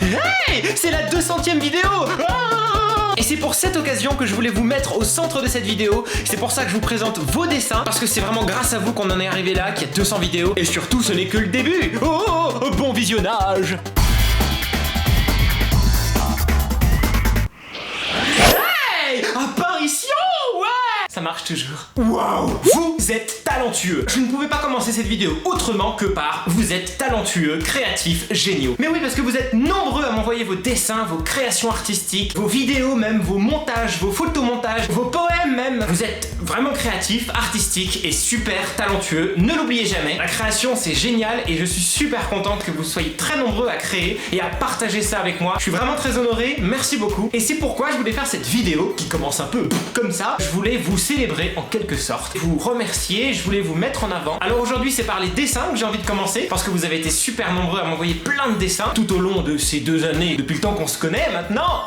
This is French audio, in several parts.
Hey, c'est la 200e vidéo. Et c'est pour cette occasion que je voulais vous mettre au centre de cette vidéo. C'est pour ça que je vous présente vos dessins, parce que c'est vraiment grâce à vous qu'on en est arrivé là, qu'il y a 200 vidéos. Et surtout, ce n'est que le début. Oh, bon visionnage. Hey, apparition. Ouais, ça marche toujours. Waouh, vous êtes talentueux. Je ne pouvais pas commencer cette vidéo autrement que par vous êtes talentueux, créatifs, géniaux. Mais oui, parce que vous êtes nombreux à m'envoyer vos dessins, vos créations artistiques, vos vidéos même, vos montages, vos photomontages, vos poèmes même. Vous êtes vraiment créatifs, artistiques et super talentueux. Ne l'oubliez jamais. La création, c'est génial et je suis super contente que vous soyez très nombreux à créer et à partager ça avec moi. Je suis vraiment très honoré. Merci beaucoup. Et c'est pourquoi je voulais faire cette vidéo qui commence un peu comme ça. Je voulais vous célébrer en quelque sorte, vous remercier, je voulais vous mettre en avant. Alors aujourd'hui c'est par les dessins que j'ai envie de commencer, parce que vous avez été super nombreux à m'envoyer plein de dessins tout au long de ces 2 années, depuis le temps qu'on se connaît maintenant.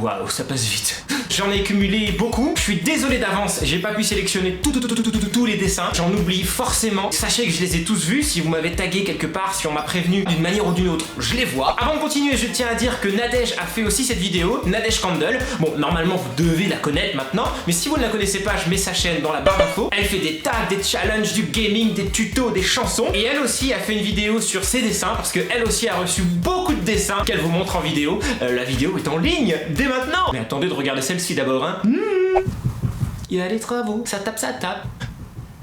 Waouh, ça passe vite. J'en ai cumulé beaucoup, je suis désolé d'avance, j'ai pas pu sélectionner tous les dessins, j'en oublie forcément. Sachez que je les ai tous vus, si vous m'avez tagué quelque part, si on m'a prévenu d'une manière ou d'une autre, je les vois. Avant de continuer, je tiens à dire que Nadège a fait aussi cette vidéo, Nadège Candle. Bon, normalement vous devez la connaître maintenant, mais si vous ne la connaissez pas, je mets sa chaîne dans la barre d'infos. Elle fait des tags, des challenges, du gaming, des tutos, des chansons, et elle aussi a fait une vidéo sur ses dessins, parce qu'elle aussi a reçu beaucoup de dessins qu'elle vous montre en vidéo. La vidéo est en ligne dès maintenant. Mais attendez de regarder celle-ci d'abord, hein. Il y a les travaux, ça tape,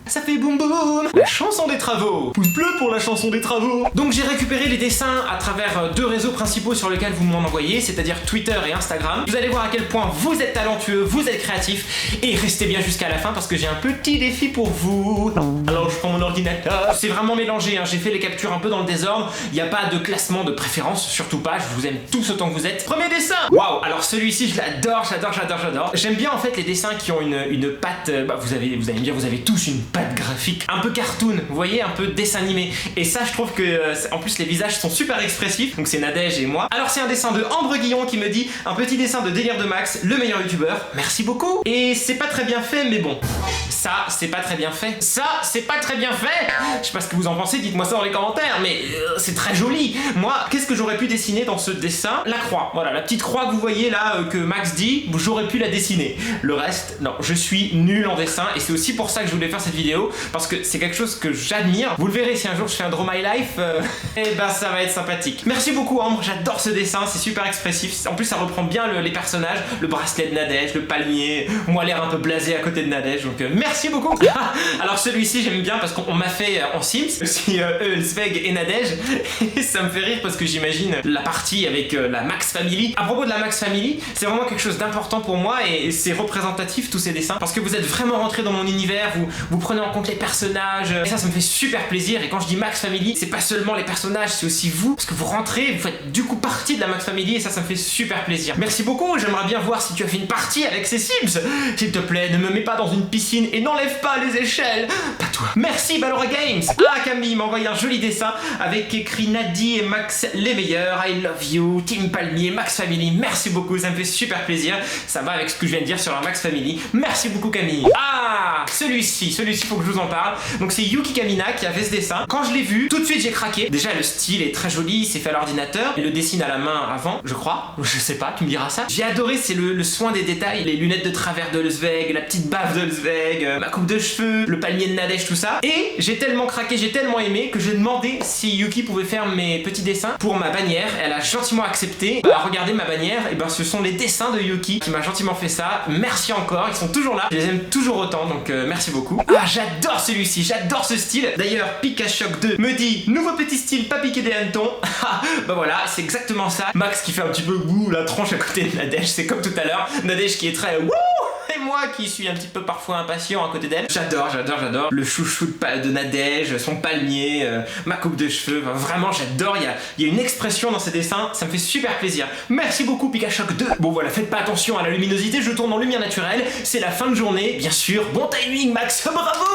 ça fait boum boum. La chanson des travaux. Pouce bleu pour la chanson des travaux. Donc j'ai récupéré les dessins à travers 2 réseaux principaux sur lesquels vous m'en envoyez, c'est-à-dire Twitter et Instagram. Vous allez voir à quel point vous êtes talentueux, vous êtes créatifs, et restez bien jusqu'à la fin parce que j'ai un petit défi pour vous. Alors je prends mon ordinateur. C'est vraiment mélangé, hein. J'ai fait les captures un peu dans le désordre. Il n'y a pas de classement de préférence, surtout pas. Je vous aime tous autant que vous êtes. Premier dessin. Waouh. Alors celui-ci je l'adore. J'aime bien en fait les dessins qui ont une patte. Vous allez me dire, vous avez tous une patte graphique, un peu cartoon, vous voyez, un peu dessin animé. Et ça, je trouve que, en plus, les visages sont super expressifs. Donc c'est Nadège et moi. Alors c'est un dessin de Ambre Guillon qui me dit un petit dessin de délire de Max, le meilleur youtubeur. Merci beaucoup. Et c'est pas très bien fait, mais bon. Ça, c'est pas très bien fait. Ça, c'est pas très bien fait. Je sais pas ce que vous en pensez, dites-moi ça dans les commentaires, mais c'est très joli. Moi, qu'est-ce que j'aurais pu dessiner dans ce dessin? La croix. Voilà, la petite croix que vous voyez là, que Max dit, j'aurais pu la dessiner. Le reste, non, je suis nul en dessin et c'est aussi pour ça que je voulais faire cette vidéo, parce que c'est quelque chose que j'admire. Vous le verrez si un jour je fais un Draw My Life, et ben ça va être sympathique. Merci beaucoup Ambre, j'adore ce dessin, c'est super expressif. En plus ça reprend bien les personnages, le bracelet de Nadège, le palmier, moi l'air un peu blasé à côté de Nadège, donc merci beaucoup. Alors celui-ci j'aime bien parce qu'on m'a fait en Sims, aussi Sveg et Nadège, et ça me fait rire parce que j'imagine la partie avec la Max Family. À propos de la Max Family, c'est vraiment quelque chose d'important pour moi et c'est représentatif tous ces dessins, parce que vous êtes vraiment rentrés dans mon univers, vous prenez en compte les personnages, et ça me fait super plaisir. Et quand je dis Max Family, c'est pas seulement les personnages, c'est aussi vous, parce que vous rentrez, vous faites du coup partie de la Max Family, et ça me fait super plaisir. Merci beaucoup, j'aimerais bien voir si tu as fait une partie avec ces Sims. S'il te plaît, ne me mets pas dans une piscine et n'enlève pas les échelles. Pas toi. Merci Balora Games. Ah, Camille m'a envoyé un joli dessin avec écrit Nadie et Max les meilleurs, I love you, Team Palmier, Max Family. Merci beaucoup, ça me fait super plaisir. Ça va avec ce que je viens de dire sur la Max Family. Merci beaucoup Camille. Ah, celui-ci faut que je vous en parle. Donc c'est Yuki Kamina qui a fait ce dessin. Quand je l'ai vu, tout de suite j'ai craqué. Déjà le style est très joli, c'est fait à l'ordinateur. Il le dessine à la main avant, je crois. Je sais pas, tu me diras ça. J'ai adoré, c'est le soin des détails. Les lunettes de travers de Sveg, la petite baffe de Sveg, ma coupe de cheveux, le palmier de Nadège, tout ça. Et j'ai tellement craqué, j'ai tellement aimé que j'ai demandé si Yuki pouvait faire mes petits dessins pour ma bannière. Elle a gentiment accepté. Regardez ma bannière, et ben ce sont les dessins de Yuki qui m'a gentiment fait ça. Merci encore, ils sont toujours là. Je les aime toujours autant, donc merci beaucoup. Ah, j'adore celui-ci, j'adore ce style. D'ailleurs, Pikachoc 2 me dit nouveau petit style, pas piqué des hannetons. Bah voilà, c'est exactement ça. Max qui fait un petit peu la tronche à côté de Nadège, c'est comme tout à l'heure. Nadège qui est très wouh, et moi qui suis un petit peu parfois impatient à côté d'elle. J'adore le chouchou de Nadège, son palmier, ma coupe de cheveux. Enfin, vraiment, j'adore. Il y a une expression dans ces dessins, ça me fait super plaisir. Merci beaucoup, Pikachoc 2. Bon, voilà, faites pas attention à la luminosité, je tourne en lumière naturelle. C'est la fin de journée, bien sûr. Bon timing, Max, bravo.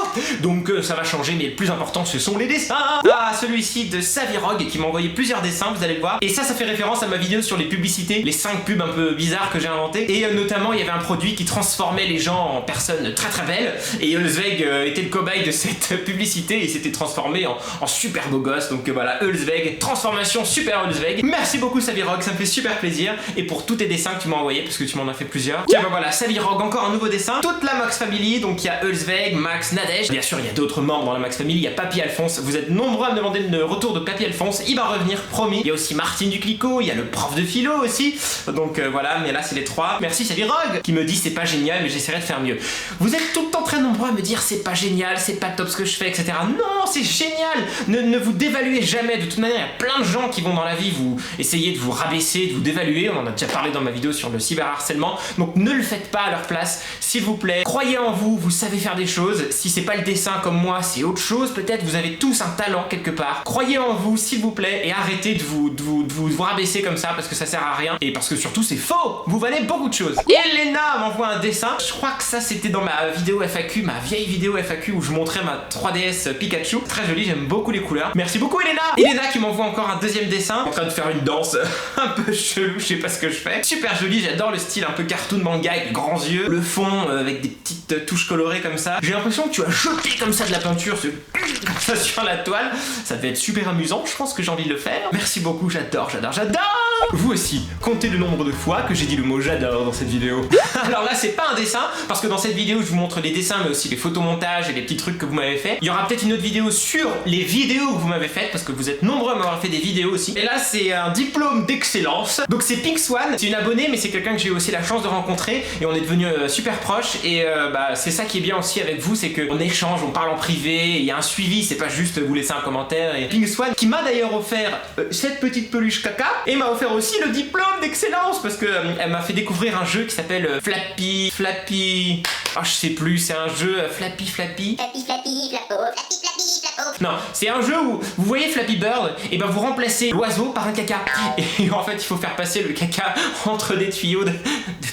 Donc, ça va changer, mais le plus important, ce sont les dessins. Ah, celui-ci de Savirog qui m'a envoyé plusieurs dessins, vous allez le voir. Et ça fait référence à ma vidéo sur les publicités, les 5 pubs un peu bizarres que j'ai inventées. Et notamment, il y avait un produit qui transformait les gens en personnes très très belles, et Hulzweg était le cobaye de cette publicité et s'était transformé en super beau gosse. Donc voilà, Hulzweg, transformation super Hulzweg. Merci beaucoup Savirog, ça me fait super plaisir, et pour tous tes dessins que tu m'as envoyés, parce que tu m'en as fait plusieurs. Tiens bah voilà, Savirog, encore un nouveau dessin, toute la Max Family, donc il y a Hulzweg, Max, Nadège, bien sûr il y a d'autres membres dans la Max Family, il y a Papy Alphonse, vous êtes nombreux à me demander le retour de Papy Alphonse, il va revenir, promis. Il y a aussi Martine du Clicquot, il y a le prof de philo aussi, donc voilà, mais là c'est les trois. Merci Savirog, qui me dit c'est pas génial, mais j'essaierai de faire mieux. Vous êtes tout le temps très nombreux à me dire c'est pas génial, c'est pas top ce que je fais, etc. Non, c'est génial. Ne vous dévaluez jamais. De toute manière, il y a plein de gens qui vont dans la vie vous essayer de vous rabaisser, de vous dévaluer. On en a déjà parlé dans ma vidéo sur le cyberharcèlement. Donc ne le faites pas à leur place, s'il vous plaît. Croyez en vous, vous savez faire des choses. Si c'est pas le dessin comme moi, c'est autre chose. Peut-être vous avez tous un talent quelque part. Croyez en vous, s'il vous plaît, et arrêtez de vous rabaisser comme ça parce que ça sert à rien. Et parce que surtout c'est faux. Vous valez beaucoup de choses. Elena m'envoie un dessin. Je crois que ça c'était dans ma vidéo FAQ, ma vieille vidéo FAQ où je montrais ma 3DS Pikachu. Très joli, j'aime beaucoup les couleurs. Merci beaucoup Elena. Elena qui m'envoie encore un deuxième dessin, en train de faire une danse un peu chelou, je sais pas ce que je fais. Super joli, j'adore le style un peu cartoon manga avec de grands yeux, le fond avec des petites touches colorées comme ça. J'ai l'impression que tu as jeté comme ça de la peinture comme ça sur la toile. Ça devait être super amusant, je pense que j'ai envie de le faire. Merci beaucoup, j'adore. Vous aussi, comptez le nombre de fois que j'ai dit le mot j'adore dans cette vidéo. Alors là c'est pas un dessin, parce que dans cette vidéo je vous montre les dessins mais aussi les photomontages et les petits trucs que vous m'avez fait. Il y aura peut-être une autre vidéo sur les vidéos que vous m'avez faites, parce que vous êtes nombreux à m'avoir fait des vidéos aussi. Et là c'est un diplôme d'excellence. Donc c'est Pink Swan, c'est une abonnée mais c'est quelqu'un que j'ai eu aussi la chance de rencontrer et on est devenus super proches. Et bah c'est ça qui est bien aussi avec vous, c'est qu'on échange, on parle en privé, il y a un suivi, c'est pas juste vous laisser un commentaire. Et Pink Swan qui m'a d'ailleurs offert cette petite peluche caca et m'a offert aussi le diplôme d'excellence parce que elle m'a fait découvrir un jeu qui s'appelle Flappy. Oh je sais plus, c'est un jeu Flappy. Non, c'est un jeu où vous voyez Flappy Bird, et ben vous remplacez l'oiseau par un caca. Et en fait il faut faire passer le caca entre des tuyaux de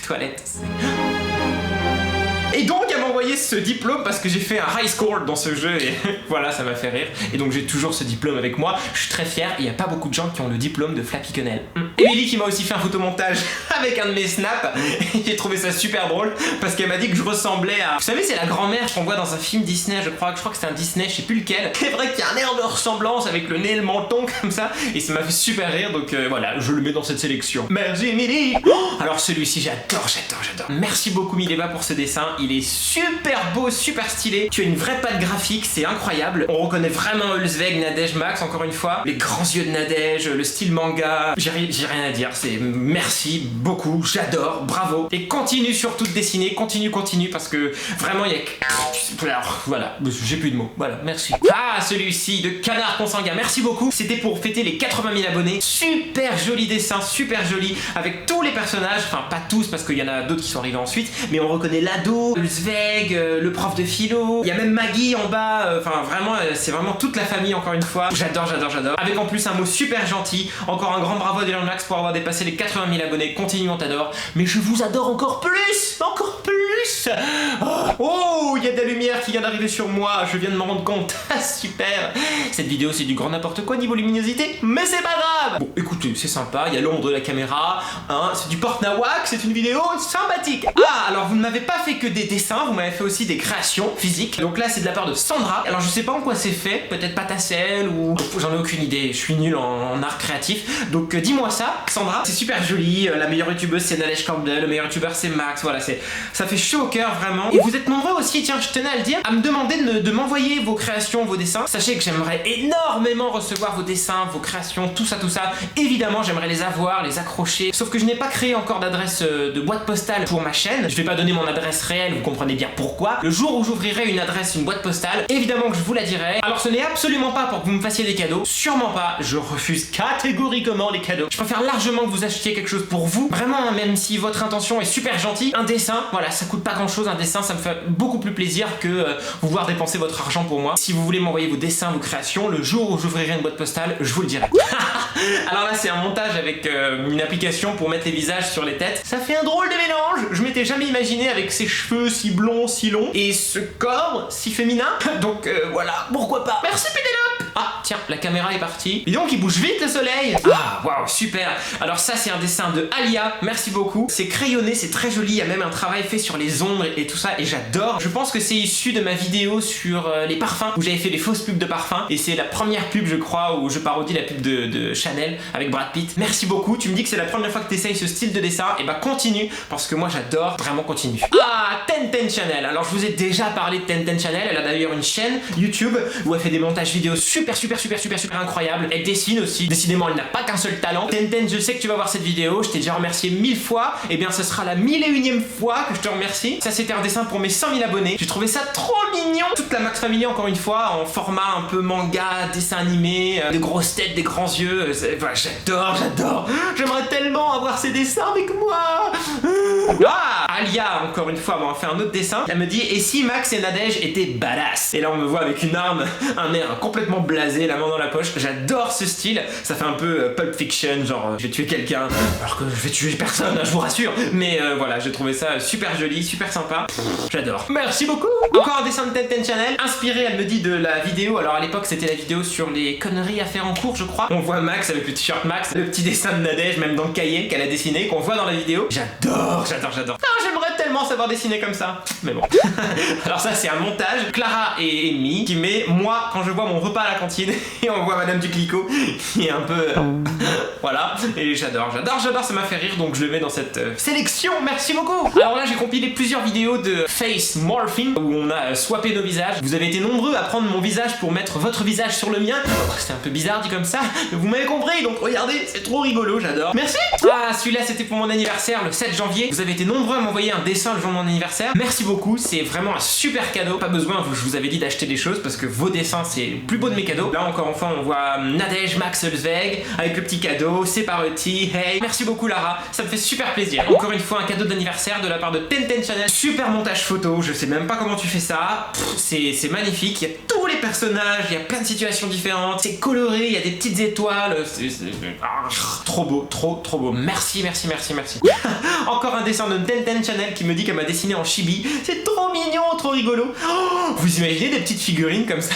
toilette. Et donc elle m'a envoyé ce diplôme parce que j'ai fait un high score dans ce jeu et voilà, ça m'a fait rire. Et donc j'ai toujours ce diplôme avec moi, je suis très fier, il n'y a pas beaucoup de gens qui ont le diplôme de Flappy Quenelle. Emily qui m'a aussi fait un photomontage avec un de mes snaps, et j'ai trouvé ça super drôle parce qu'elle m'a dit que je ressemblais à... Vous savez, c'est la grand-mère qu'on voit dans un film Disney, je crois que c'était un Disney, je sais plus lequel. C'est vrai qu'il y a un air de ressemblance avec le nez et le menton comme ça, et ça m'a fait super rire, donc voilà, je le mets dans cette sélection. Merci Emily. Alors celui-ci, j'adore. Merci beaucoup Mileva pour ce dessin, il est super beau, super stylé. Tu as une vraie patte graphique, c'est incroyable. On reconnaît vraiment Hulzweg, Nadège, Max, encore une fois. Les grands yeux de Nadège, le style manga. J'ai rien à dire, c'est merci beaucoup, j'adore, bravo. Et continue surtout de dessiner, continue, parce que vraiment il y a... Alors, voilà, j'ai plus de mots, voilà, merci. Ah, celui-ci de Canard Consanguin, merci beaucoup. C'était pour fêter les 80 000 abonnés. Super joli dessin, super joli, avec tous les personnages, enfin pas tous parce qu'il y en a d'autres qui sont arrivés ensuite, mais on reconnaît l'ado, Hulzweg, le prof de philo, il y a même Maggie en bas, enfin vraiment, c'est vraiment toute la famille encore une fois. J'adore. Avec en plus un mot super gentil, encore un grand bravo à Dylan Max pour avoir dépassé les 80 000 abonnés, continue, on t'adore, mais je vous adore encore plus. Oh, il y a de la lumière qui vient d'arriver sur moi, je viens de m'en rendre compte. Super. Cette vidéo c'est du grand n'importe quoi niveau luminosité, mais c'est pas grave. Bon, écoutez, c'est sympa, il y a l'ombre de la caméra, hein, c'est du porte-nawak, c'est une vidéo sympathique. Ah, alors vous ne m'avez pas fait que des dessins, vous m'avez fait aussi des créations physiques. Donc là c'est de la part de Sandra. Alors je sais pas en quoi c'est fait, peut-être patacelle ou... J'en ai aucune idée, je suis nul en art créatif. Donc dis-moi ça, Sandra. C'est super joli, la meilleure youtubeuse c'est Nadège Campbell, le meilleur youtubeur c'est Max, voilà, ça fait chaud au cœur vraiment. Et vous êtes nombreux aussi, tiens, je tenais à le dire, à me demander de m'envoyer vos créations, vos dessins. Sachez que j'aimerais énormément recevoir vos dessins, vos créations, tout ça. Évidemment j'aimerais les avoir, les accrocher. Sauf que je n'ai pas créé encore d'adresse de boîte postale pour ma chaîne. Je vais pas donner mon adresse réelle, vous comprenez bien pourquoi. Le jour où j'ouvrirai une boîte postale, évidemment que je vous la dirai. Alors ce n'est absolument pas pour que vous me fassiez des cadeaux, sûrement pas, je refuse catégoriquement les cadeaux. Je préfère largement que vous achetiez quelque chose pour vous, vraiment, même si votre intention est super gentille. Un dessin, voilà, ça coûte pas grand chose, un dessin ça me fait beaucoup plus plaisir que vous voir dépenser votre argent pour moi. Si vous voulez m'envoyer vos dessins, vos créations, le jour où j'ouvrirai une boîte postale, je vous le dirai. Alors là c'est un montage avec une application pour mettre les visages sur les têtes. Ça fait un drôle de mélange, je m'étais jamais imaginé avec ses cheveux si blonds, si longs, et ce corps si féminin. Donc voilà, pourquoi pas. Merci Pénélope. Ah tiens, la caméra est partie. Et donc il bouge vite le soleil. Ah waouh, super. Alors ça c'est un dessin de Alia, merci beaucoup. C'est crayonné, c'est très joli, il y a même un travail fait sur les ombres et tout ça et j'adore. Je pense que c'est issu de ma vidéo sur les parfums où j'avais fait des fausses pubs de parfums et c'est la première pub je crois où je parodie la pub de Chanel avec Brad Pitt. Merci beaucoup, tu me dis que c'est la première fois que tu essayes ce style de dessin, et bah continue parce que moi j'adore, vraiment continue. Ah, Tenten Channel. Alors je vous ai déjà parlé de Tenten Channel, elle a d'ailleurs une chaîne YouTube où elle fait des montages vidéo super incroyables. Elle dessine aussi, décidément elle n'a pas qu'un seul talent. Tenten, je sais que tu vas voir cette vidéo, je t'ai déjà remercié 1000 fois, et bien ce sera la 1001e fois que je te remercie. Ça c'était un dessin pour mes 100 000 abonnés, j'ai trouvé ça trop mignon. Toute la Max Family encore une fois, en format un peu manga, dessin animé, des grosses têtes, des grands yeux, voilà, j'adore. J'aimerais tellement avoir ces dessins avec moi. Ah, Alia, encore une fois, m'a fait un autre dessin. Elle me dit, et si Max et Nadège étaient badass? Et là on me voit avec une arme, un air complètement blasé, la main dans la poche. J'adore ce style, ça fait un peu Pulp Fiction, genre je vais tuer quelqu'un alors que je vais tuer personne, je vous rassure. Mais voilà, j'ai trouvé ça super joli, super sympa. J'adore. Merci beaucoup. Encore un dessin de Tenten Channel, inspiré, elle me dit, de la vidéo. Alors à l'époque c'était la vidéo sur les conneries à faire en cours, je crois. On voit Max avec le t-shirt Max, le petit dessin de Nadège, même dans le cahier qu'elle a dessiné, qu'on voit dans la vidéo. J'adore. Ah, j'aimerais tellement savoir dessiner comme ça. Mais bon. Alors ça c'est un montage. Clara et Amy qui met moi quand je vois mon repas à la cantine et on voit Madame Duclicquot qui est un peu... voilà. Et j'adore, ça m'a fait rire donc je le mets dans cette sélection. Merci beaucoup. Alors là j'ai compilé plusieurs vidéos de face morphing où on a swappé nos visages. Vous avez été nombreux à prendre mon visage pour mettre votre visage sur le mien. C'était un peu bizarre dit comme ça, mais vous m'avez compris, donc regardez, c'est trop rigolo, j'adore. Merci. Ah, celui-là c'était pour mon anniversaire le 7 janvier. Vous avez été nombreux à m'envoyer un dessin le jour de mon anniversaire. Merci beaucoup, c'est vraiment un super cadeau. Pas besoin, je vous avais dit d'acheter des choses parce que vos dessins c'est le plus beau de mes cadeaux. Là encore une fois on voit Nadège, Max, Ulzweg avec le petit cadeau, c'est parti, hey. Merci beaucoup Lara, ça me fait super plaisir. Encore une fois un cadeau d'anniversaire de la part de Tenten Channel. Super montage photo, je sais même pas comment tu fais ça. C'est magnifique, il y a tous les personnages, il y a plein de situations différentes, c'est coloré, il y a des petites étoiles, trop beau, trop beau. Merci. Encore un dessin de Tenten Channel qui me dit qu'elle m'a dessiné en chibi. C'est trop mignon, trop rigolo. Oh, vous imaginez des petites figurines comme ça?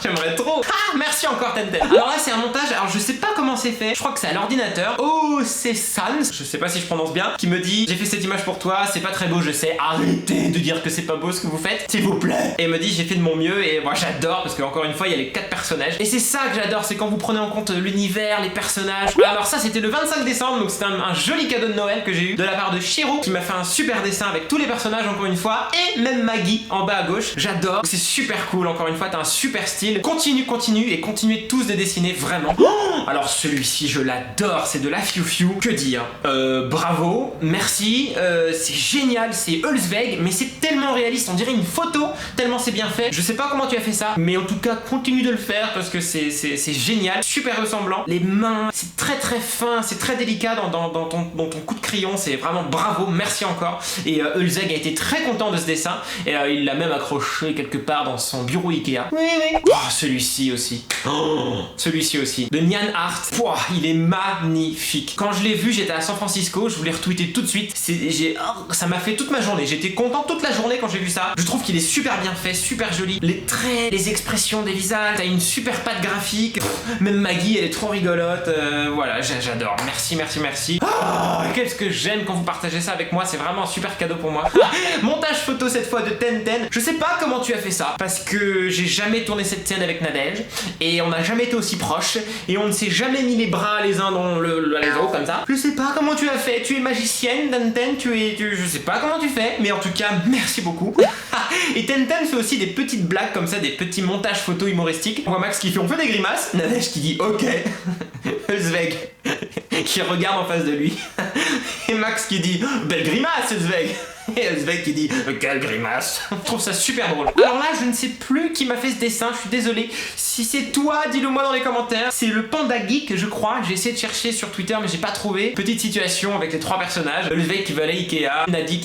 J'aimerais trop. Ah, merci encore Tenten. Alors là c'est un montage, alors je sais pas comment c'est fait, je crois que c'est à l'ordinateur. Oh, c'est Sans, je sais pas si je prononce bien, qui me dit j'ai fait cette image pour toi, c'est pas très beau je sais, arrêtez de dire que c'est pas beau ce que vous faites, s'il vous plaît. Et elle me dit j'ai fait de mon mieux et moi j'adore parce que encore une fois il y a les 4 personnages. Et c'est ça que j'adore, c'est quand vous prenez en compte l'univers, les personnages. Alors ça c'était le 25 décembre, donc c'était un joli cadeau de Noël que j'ai eu de la part de Shiro qui m'a fait un super dessin avec tous les personnages encore une fois et même Maggie en bas à gauche. J'adore, c'est super cool, encore une fois t'as un super style. Continue et continuez tous de dessiner vraiment. Oh, alors celui-ci je l'adore, c'est de la Fiu Fiu. Que dire, bravo, merci, c'est génial, c'est Ulzweg, mais c'est tellement réaliste, on dirait une photo, tellement c'est bien fait. Je sais pas comment tu as fait ça, mais en tout cas continue de le faire parce que c'est génial, super ressemblant. Les mains, c'est très fin, c'est très délicat dans ton coup de crayon, c'est vraiment bravo, merci encore. Et Ulzweg a été très content de ce dessin et il l'a même accroché quelque part dans son bureau Ikea. Oui. Oh, celui-ci aussi. Oh, celui-ci aussi. De Nyan Art. Pouah, il est magnifique. Quand je l'ai vu, j'étais à San Francisco, je voulais retweeter tout de suite. Ça m'a fait toute ma journée. J'étais content toute la journée quand j'ai vu ça. Je trouve qu'il est super bien fait, super joli. Les traits, les expressions des visages, t'as une super patte graphique. Même Maggie, elle est trop rigolote. Voilà, j'adore. Merci. Oh, qu'est-ce que j'aime quand vous partagez ça avec moi. C'est vraiment un super cadeau pour moi. Montage photo cette fois de Tenten. Je sais pas comment tu as fait ça parce que j'ai jamais tourné cette scène avec Nadège et on n'a jamais été aussi proches et on ne s'est jamais mis les bras les uns dans les autres comme ça. Je sais pas comment tu as fait, tu es magicienne Tenten, je sais pas comment tu fais, mais en tout cas merci beaucoup. Et Tenten fait aussi des petites blagues comme ça, des petits montages photos humoristiques. On voit Max qui fait on fait des grimaces, Nadège qui dit ok, Ulzweg qui regarde en face de lui et Max qui dit belle grimace Ulzweg. Et Ulzweg qui dit quelle grimace. Je trouve ça super drôle. Alors là je ne sais plus qui m'a fait ce dessin, je suis désolé. Si c'est toi, dis-le moi dans les commentaires. C'est le Panda Geek je crois. J'ai essayé de chercher sur Twitter mais j'ai pas trouvé. Petite situation avec les 3 personnages. Ulzweg qui va aller Ikea, Nadie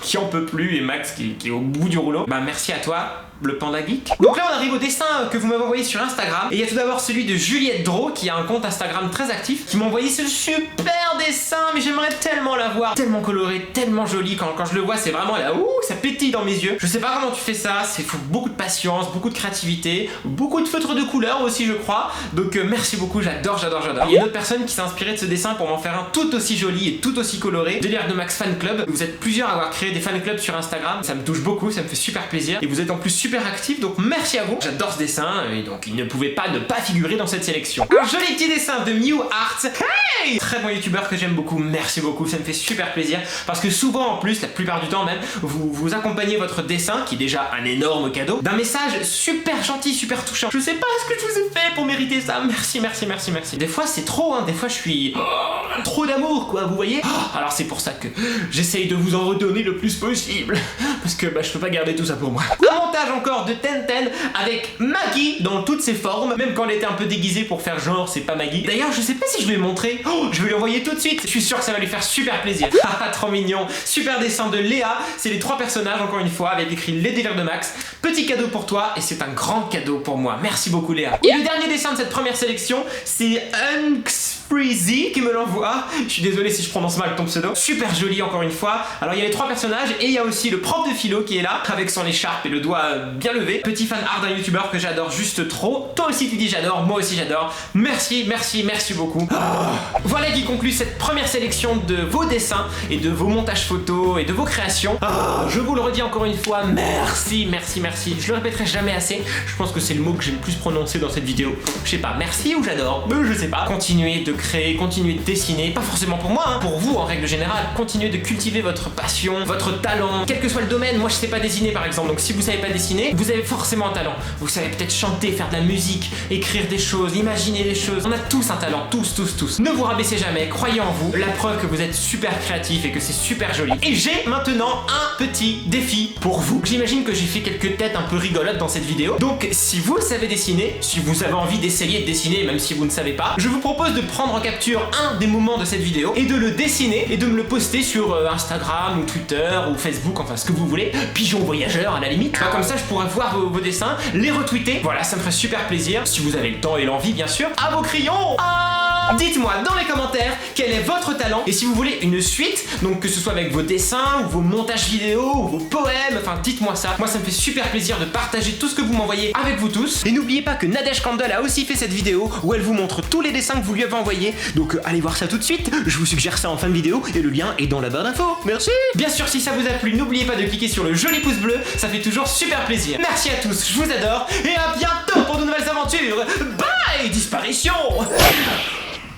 qui en peut plus et Max qui est au bout du rouleau. Bah merci à toi. le Panda Geek. Donc là on arrive au dessin que vous m'avez envoyé sur Instagram. Et il y a tout d'abord celui de Juliette Draw qui a un compte Instagram très actif, qui m'a envoyé ce super dessin, mais j'aimerais tellement l'avoir, tellement coloré, tellement joli. Quand je le vois, c'est vraiment là, ouh, ça pétille dans mes yeux. Je sais pas comment tu fais ça, c'est faut beaucoup de patience, beaucoup de créativité, beaucoup de feutres de couleur aussi je crois. Donc merci beaucoup, j'adore. Il y a une autre personne qui s'est inspirée de ce dessin pour m'en faire un tout aussi joli et tout aussi coloré, de l'Air de Max Fan Club. Vous êtes plusieurs à avoir créé des fan clubs sur Instagram, ça me touche beaucoup, ça me fait super plaisir. Et vous êtes en plus super actifs, donc merci à vous. J'adore ce dessin, et donc il ne pouvait pas ne pas figurer dans cette sélection. Un joli petit dessin de Mew Art. Hey, très bon youtubeur que j'aime beaucoup, merci beaucoup, ça me fait super plaisir. Parce que souvent en plus, la plupart du temps même, vous accompagnez votre dessin, qui est déjà un énorme cadeau, d'un message super gentil, super touchant. Je sais pas ce que je vous ai fait pour mériter ça, merci. Des fois c'est trop, hein, des fois je suis trop d'amour quoi, vous voyez. Alors c'est pour ça que j'essaye de vous en redonner le plus possible, parce que je peux pas garder tout ça pour moi. Un montage encore de Tenten avec Maggie dans toutes ses formes, même quand elle était un peu déguisée pour faire genre c'est pas Maggie. D'ailleurs je sais pas si je vais le montrer, je vais lui envoyer tout de suite, je suis sûr que ça va lui faire super plaisir. Trop mignon, super dessin de Léa, c'est les 3 personnages encore une fois avec écrit les délires de Max. Petit cadeau pour toi et c'est un grand cadeau pour moi, merci beaucoup Léa. Et le dernier dessin de cette première sélection, c'est Freezy qui me l'envoie. Je suis désolé si je prononce mal ton pseudo. Super joli encore une fois. Alors il y a les 3 personnages et il y a aussi le prof de philo qui est là avec son écharpe et le doigt bien levé. Petit fan art d'un youtubeur que j'adore juste trop. Toi aussi tu dis j'adore, moi aussi j'adore. Merci beaucoup. Voilà qui conclut cette première sélection de vos dessins et de vos montages photos et de vos créations. Je vous le redis encore une fois, merci. Je le répéterai jamais assez. Je pense que c'est le mot que j'ai le plus prononcé dans cette vidéo. Je sais pas, merci ou j'adore, je sais pas. Continuez de créer, continuez de dessiner, pas forcément pour moi, hein, pour vous en règle générale. Continuez de cultiver votre passion, votre talent, quel que soit le domaine. Moi je sais pas dessiner par exemple, donc si vous savez pas dessiner, vous avez forcément un talent. Vous savez peut-être chanter, faire de la musique, écrire des choses, imaginer des choses. On a tous un talent, tous. Ne vous rabaissez jamais, croyez en vous. La preuve que vous êtes super créatif et que c'est super joli. Et j'ai maintenant un petit défi pour vous. J'imagine que j'ai fait quelques têtes un peu rigolotes dans cette vidéo. Donc si vous savez dessiner, si vous avez envie d'essayer de dessiner même si vous ne savez pas, je vous propose de prendre en capture un des moments de cette vidéo et de le dessiner et de me le poster sur Instagram ou Twitter ou Facebook, enfin ce que vous voulez, pigeon voyageur à la limite. Comme ça je pourrais voir vos dessins, les retweeter, voilà, ça me ferait super plaisir, si vous avez le temps et l'envie bien sûr. À vos crayons. Dites-moi dans les commentaires quel est votre talent et si vous voulez une suite, donc que ce soit avec vos dessins ou vos montages vidéo ou vos poèmes, enfin dites-moi ça. Moi ça me fait super plaisir de partager tout ce que vous m'envoyez avec vous tous. Et n'oubliez pas que Nadège Candle a aussi fait cette vidéo où elle vous montre tous les dessins que vous lui avez envoyés. Donc allez voir ça tout de suite, je vous suggère ça en fin de vidéo et le lien est dans la barre d'infos. Merci. Bien sûr si ça vous a plu, n'oubliez pas de cliquer sur le joli pouce bleu, ça fait toujours super plaisir. Merci à tous, je vous adore et à bientôt pour de nouvelles aventures. Bye, disparition.